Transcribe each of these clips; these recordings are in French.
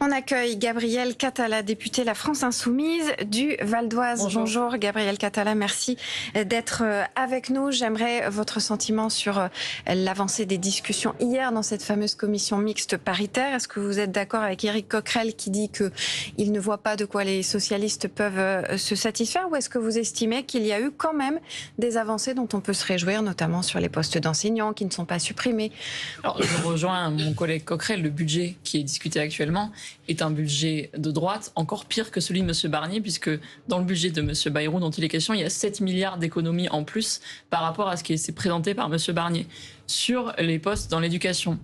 On accueille Gabriel Catala, député La France Insoumise du Val d'Oise. Bonjour Gabriel Catala, merci d'être avec nous. J'aimerais votre sentiment sur l'avancée des discussions hier dans cette fameuse commission mixte paritaire. Est-ce que vous êtes d'accord avec Éric Coquerel qui dit qu'il ne voit pas de quoi les socialistes peuvent se satisfaire, ou est-ce que vous estimez qu'il y a eu quand même des avancées dont on peut se réjouir, notamment sur les postes d'enseignants qui ne sont pas supprimés? Alors, je rejoins mon collègue Coquerel. Le budget qui est discuté actuellement est un budget de droite, encore pire que celui de M. Barnier, puisque dans le budget de M. Bayrou, dont il est question, il y a 7 milliards d'économies en plus par rapport à ce qui s'est présenté par M. Barnier. Sur les postes dans l'éducation,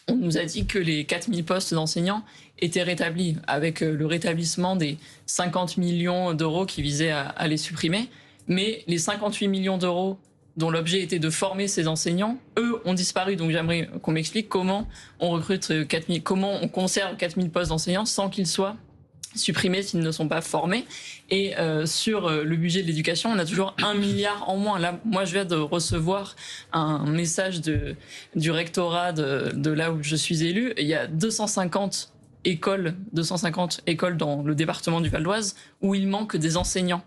on nous a dit que les 4000 postes d'enseignants étaient rétablis, avec le rétablissement des 50 millions d'euros qui visaient à les supprimer. Mais les 58 millions d'euros dont l'objet était de former ces enseignants, eux ont disparu. Donc j'aimerais qu'on m'explique comment on recrute 4000, comment on conserve 4000 postes d'enseignants sans qu'ils soient supprimés s'ils ne sont pas formés. Et sur le budget de l'éducation, on a toujours 1 milliard en moins. Là, moi, je viens de recevoir un message du rectorat de là où je suis élu. Il y a 250 écoles dans le département du Val d'Oise où il manque des enseignants.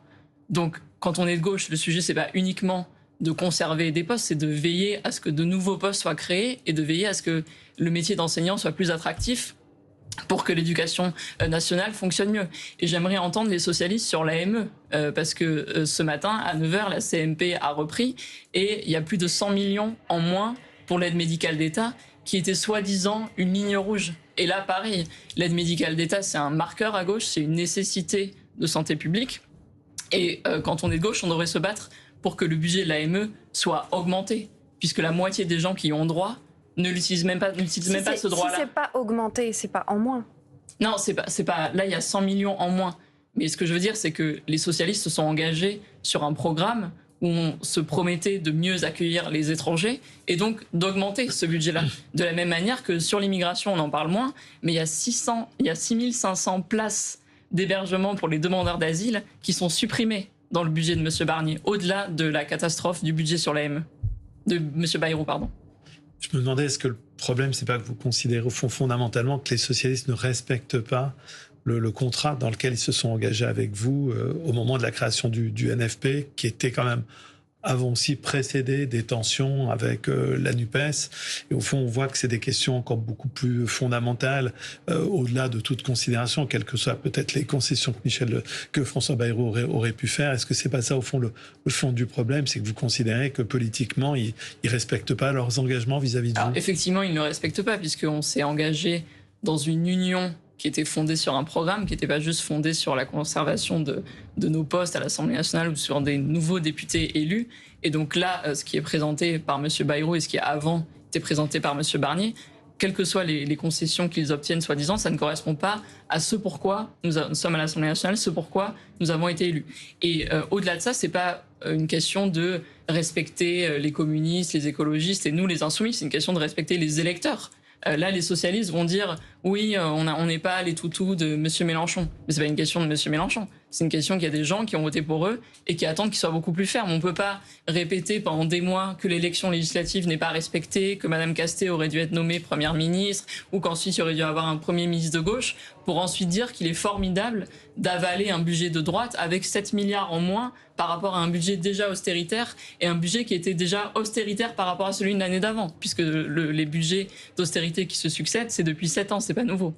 Donc, quand on est de gauche, le sujet, c'est pas uniquement de conserver des postes, c'est de veiller à ce que de nouveaux postes soient créés et de veiller à ce que le métier d'enseignant soit plus attractif pour que l'éducation nationale fonctionne mieux. Et j'aimerais entendre les socialistes sur l'AME, parce que ce matin, à 9h, la CMP a repris et il y a plus de 100 millions en moins pour l'aide médicale d'État, qui était soi-disant une ligne rouge. Et là, pareil, l'aide médicale d'État, c'est un marqueur à gauche, c'est une nécessité de santé publique. Et quand on est de gauche, on devrait se battre pour que le budget de l'AME soit augmenté, puisque la moitié des gens qui y ont droit ne l'utilisent même pas, ce droit-là. Si c'est pas augmenté, c'est pas en moins. Non, c'est pas. Là, il y a 100 millions en moins. Mais ce que je veux dire, c'est que les socialistes se sont engagés sur un programme où on se promettait de mieux accueillir les étrangers et donc d'augmenter ce budget-là. De la même manière que sur l'immigration, on en parle moins, mais il y a 6500 places d'hébergement pour les demandeurs d'asile qui sont supprimées dans le budget de M. Barnier, au-delà de la catastrophe du budget sur l'AME, de M. Bayrou, pardon. Je me demandais, est-ce que le problème, c'est pas que vous considérez au fond fondamentalement que les socialistes ne respectent pas le contrat dans lequel ils se sont engagés avec vous au moment de la création du NFP, qui était quand même avant aussi précédé des tensions avec la NUPES. Et au fond, on voit que c'est des questions encore beaucoup plus fondamentales, au-delà de toute considération, quelles que soient peut-être les concessions que François Bayrou aurait pu faire. Est-ce que c'est pas ça, au fond, le fond du problème? C'est que vous considérez que politiquement, ils respectent pas leurs engagements vis-à-vis de vous? Effectivement, ils ne respectent pas, puisqu'on s'est engagé dans une union qui était fondée sur un programme, qui n'était pas juste fondé sur la conservation de nos postes à l'Assemblée nationale ou sur des nouveaux députés élus. Et donc là, ce qui est présenté par M. Bayrou et ce qui a avant été présenté par M. Barnier, quelles que soient les concessions qu'ils obtiennent, soi-disant, ça ne correspond pas à ce pourquoi nous sommes à l'Assemblée nationale, ce pourquoi nous avons été élus. Et au-delà de ça, c'est pas une question de respecter les communistes, les écologistes et nous, les insoumis, c'est une question de respecter les électeurs. Là, les socialistes vont dire « Oui, on n'est pas les toutous de M. Mélenchon ». Mais ce n'est pas une question de M. Mélenchon. C'est une question qu'il y a des gens qui ont voté pour eux et qui attendent qu'ils soient beaucoup plus fermes. On ne peut pas répéter pendant des mois que l'élection législative n'est pas respectée, que Mme Castet aurait dû être nommée Première ministre ou qu'ensuite il aurait dû avoir un Premier ministre de gauche pour ensuite dire qu'il est formidable d'avaler un budget de droite avec 7 milliards en moins par rapport à un budget déjà austéritaire et un budget qui était déjà austéritaire par rapport à celui de l'année d'avant, puisque les budgets d'austérité qui se succèdent, c'est depuis 7 ans, c'est pas nouveau.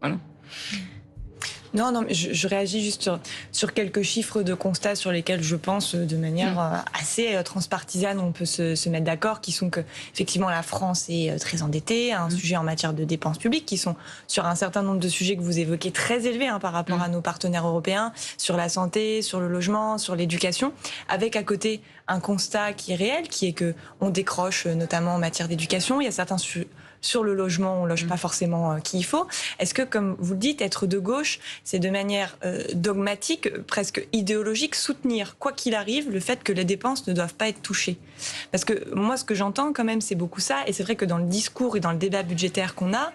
Voilà. Non, mais je réagis juste sur quelques chiffres de constats sur lesquels je pense de manière assez transpartisane, on peut se mettre d'accord, qui sont que effectivement la France est très endettée, un sujet en matière de dépenses publiques, qui sont sur un certain nombre de sujets que vous évoquez très élevés par rapport à nos partenaires européens, sur la santé, sur le logement, sur l'éducation, avec à côté un constat qui est réel, qui est que on décroche notamment en matière d'éducation. Il y a certains sur le logement, on loge pas forcément qui il faut. Est-ce que, comme vous le dites, être de gauche, c'est de manière dogmatique, presque idéologique, soutenir, quoi qu'il arrive, le fait que les dépenses ne doivent pas être touchées? Parce que moi, ce que j'entends quand même, c'est beaucoup ça. Et c'est vrai que dans le discours et dans le débat budgétaire qu'on a,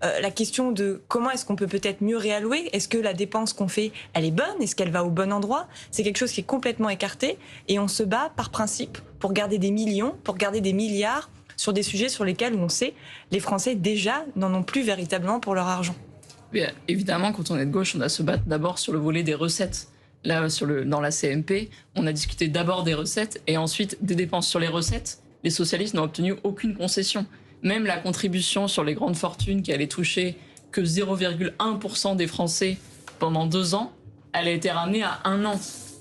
la question de comment est-ce qu'on peut peut-être mieux réallouer, est-ce que la dépense qu'on fait, elle est bonne, est-ce qu'elle va au bon endroit, c'est quelque chose qui est complètement écarté. Et on se bat par principe pour garder des millions, pour garder des milliards, sur des sujets sur lesquels on sait les Français déjà n'en ont plus véritablement pour leur argent. Mais évidemment, quand on est de gauche, on doit se battre d'abord sur le volet des recettes. Là, dans la CMP, on a discuté d'abord des recettes et ensuite des dépenses. Sur les recettes, les socialistes n'ont obtenu aucune concession. Même la contribution sur les grandes fortunes qui allait toucher que 0,1% des Français pendant 2 ans, elle a été ramenée à 1 an.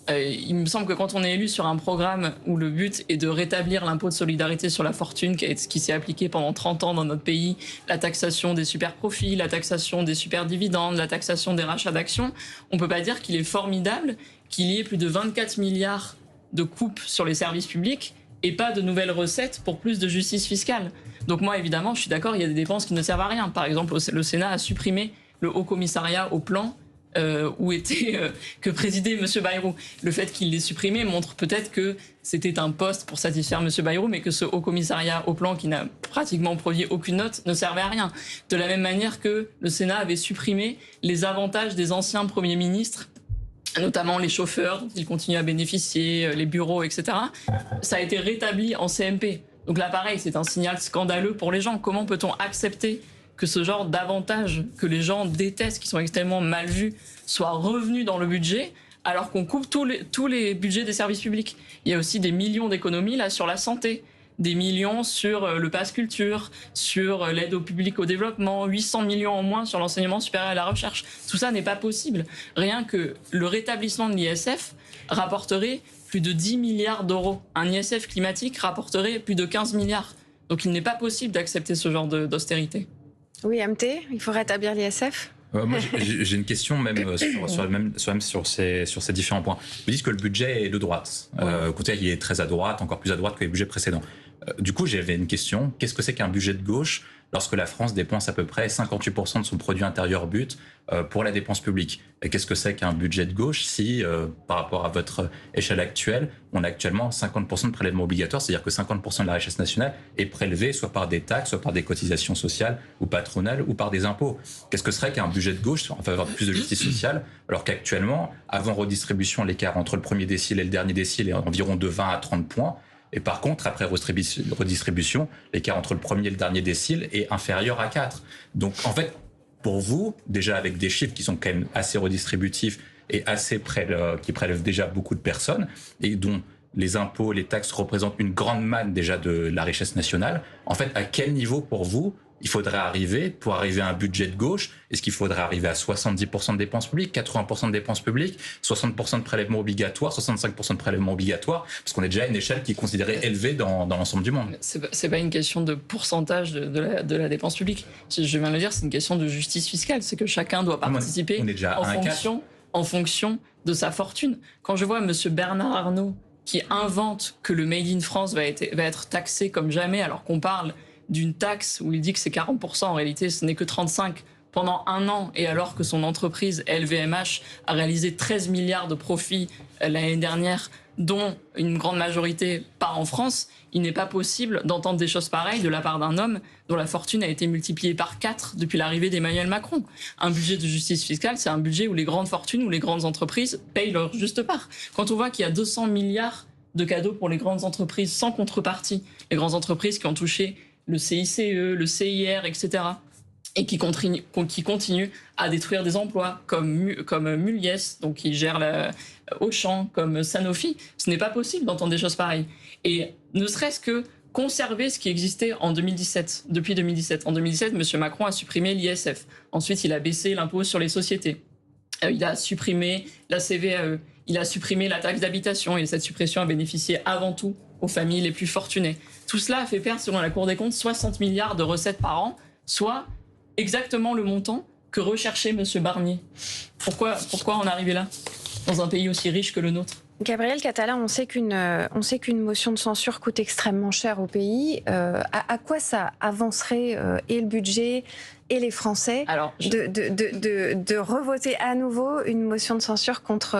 Il me semble que quand on est élu sur un programme où le but est de rétablir l'impôt de solidarité sur la fortune qui s'est appliqué pendant 30 ans dans notre pays, la taxation des super profits, la taxation des super dividendes, la taxation des rachats d'actions, on ne peut pas dire qu'il est formidable qu'il y ait plus de 24 milliards de coupes sur les services publics et pas de nouvelles recettes pour plus de justice fiscale. Donc moi, évidemment, je suis d'accord, il y a des dépenses qui ne servent à rien. Par exemple, le Sénat a supprimé le Haut Commissariat au plan que présidait M. Bayrou. Le fait qu'il l'ait supprimé montre peut-être que c'était un poste pour satisfaire M. Bayrou, mais que ce Haut Commissariat au plan, qui n'a pratiquement produit aucune note, ne servait à rien. De la même manière que le Sénat avait supprimé les avantages des anciens premiers ministres, notamment les chauffeurs dont ils continuent à bénéficier, les bureaux, etc. Ça a été rétabli en CMP. Donc là, pareil, c'est un signal scandaleux pour les gens. Comment peut-on accepter que ce genre d'avantages que les gens détestent, qui sont extrêmement mal vus, soient revenus dans le budget, alors qu'on coupe tous les budgets des services publics. Il y a aussi des millions d'économies là sur la santé, des millions sur le pass culture, sur l'aide au public au développement, 800 millions en moins sur l'enseignement supérieur et la recherche. Tout ça n'est pas possible. Rien que le rétablissement de l'ISF rapporterait plus de 10 milliards d'euros. Un ISF climatique rapporterait plus de 15 milliards. Donc il n'est pas possible d'accepter ce genre d'austérité. Oui, MT, il faut rétablir l'ISF. Moi, j'ai une question sur ces différents points. Vous dites que le budget est de droite. Écoutez, il est très à droite, encore plus à droite que les budgets précédents. Du coup, j'avais une question. Qu'est-ce que c'est qu'un budget de gauche lorsque la France dépense à peu près 58% de son produit intérieur brut pour la dépense publique? Et qu'est-ce que c'est qu'un budget de gauche si, par rapport à votre échelle actuelle, on a actuellement 50% de prélèvements obligatoires, c'est-à-dire que 50% de la richesse nationale est prélevée soit par des taxes, soit par des cotisations sociales ou patronales ou par des impôts? Qu'est-ce que serait qu'un budget de gauche en faveur de plus de justice sociale, alors qu'actuellement, avant redistribution, l'écart entre le premier décile et le dernier décile est environ de 20 à 30 points. Et par contre, après redistribution, l'écart entre le premier et le dernier décile est inférieur à 4. Donc, en fait, pour vous, déjà avec des chiffres qui sont quand même assez redistributifs et qui prélèvent déjà beaucoup de personnes, et dont les impôts, les taxes représentent une grande manne déjà de la richesse nationale, en fait, à quel niveau pour vous il faudrait arriver pour arriver à un budget de gauche? Est-ce qu'il faudrait arriver à 70% de dépenses publiques, 80% de dépenses publiques, 60% de prélèvements obligatoires, 65% de prélèvements obligatoires? Parce qu'on est déjà à une échelle qui est considérée élevée dans l'ensemble du monde. C'est pas une question de pourcentage de la dépense publique. Je viens de le dire, c'est une question de justice fiscale. C'est que chacun doit participer en fonction de sa fortune. Quand je vois M. Bernard Arnault qui invente que le Made in France va être taxé comme jamais, alors qu'on parle d'une taxe où il dit que c'est 40%, en réalité ce n'est que 35% pendant 1 an, et alors que son entreprise LVMH a réalisé 13 milliards de profits l'année dernière, dont une grande majorité part en France, il n'est pas possible d'entendre des choses pareilles de la part d'un homme dont la fortune a été multipliée par 4 depuis l'arrivée d'Emmanuel Macron. Un budget de justice fiscale, c'est un budget où les grandes fortunes, où les grandes entreprises payent leur juste part. Quand on voit qu'il y a 200 milliards de cadeaux pour les grandes entreprises sans contrepartie, les grandes entreprises qui ont touché le CICE, le CIR, etc., et qui continuent à détruire des emplois, comme Muliez, donc qui gère Auchan, comme Sanofi, ce n'est pas possible d'entendre des choses pareilles. Et ne serait-ce que conserver ce qui existait en 2017, depuis 2017. En 2017, M. Macron a supprimé l'ISF. Ensuite, il a baissé l'impôt sur les sociétés. Il a supprimé la CVAE. Il a supprimé la taxe d'habitation, et cette suppression a bénéficié avant tout aux familles les plus fortunées. Tout cela a fait perdre, selon la Cour des comptes, 60 milliards de recettes par an, soit exactement le montant que recherchait M. Barnier. Pourquoi en arriver là, dans un pays aussi riche que le nôtre? Gabriel Catala, on sait qu'une motion de censure coûte extrêmement cher au pays. À quoi ça avancerait et le budget et les Français de revoter à nouveau une motion de censure contre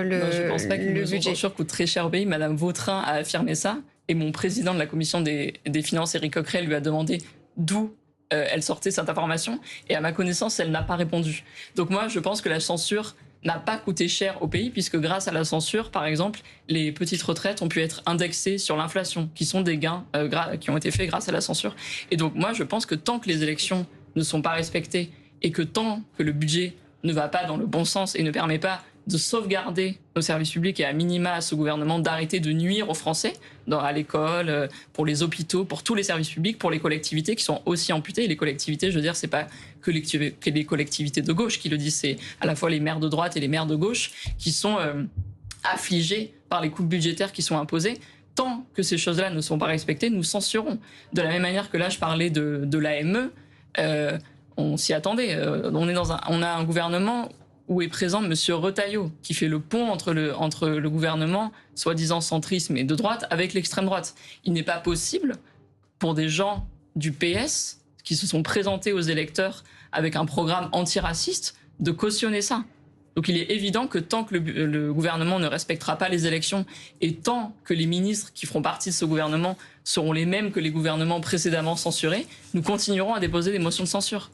le budget? Je ne pense pas qu'une motion de censure coûte très cher au pays. Madame Vautrin a affirmé ça. Et mon président de la commission des finances, Éric Coquerel, lui a demandé d'où elle sortait cette information. Et à ma connaissance, elle n'a pas répondu. Donc moi, je pense que la censure n'a pas coûté cher au pays, puisque grâce à la censure, par exemple, les petites retraites ont pu être indexées sur l'inflation, qui sont des gains qui ont été faits grâce à la censure. Et donc moi, je pense que tant que les élections ne sont pas respectées et que tant que le budget ne va pas dans le bon sens et ne permet pas de sauvegarder nos services publics et à minima à ce gouvernement d'arrêter de nuire aux Français à l'école, pour les hôpitaux, pour tous les services publics, pour les collectivités qui sont aussi amputées. Et les collectivités, je veux dire, c'est pas que les collectivités de gauche qui le disent, c'est à la fois les maires de droite et les maires de gauche qui sont affligés par les coupes budgétaires qui sont imposées. Tant que ces choses-là ne sont pas respectées, nous censurons. De la même manière que là, je parlais de l'AME, on s'y attendait. On a un gouvernement où est présent M. Retailleau, qui fait le pont entre le gouvernement, soi-disant centrisme et de droite, avec l'extrême droite. Il n'est pas possible pour des gens du PS qui se sont présentés aux électeurs avec un programme antiraciste de cautionner ça. Donc il est évident que tant que le gouvernement ne respectera pas les élections et tant que les ministres qui feront partie de ce gouvernement seront les mêmes que les gouvernements précédemment censurés, nous continuerons à déposer des motions de censure.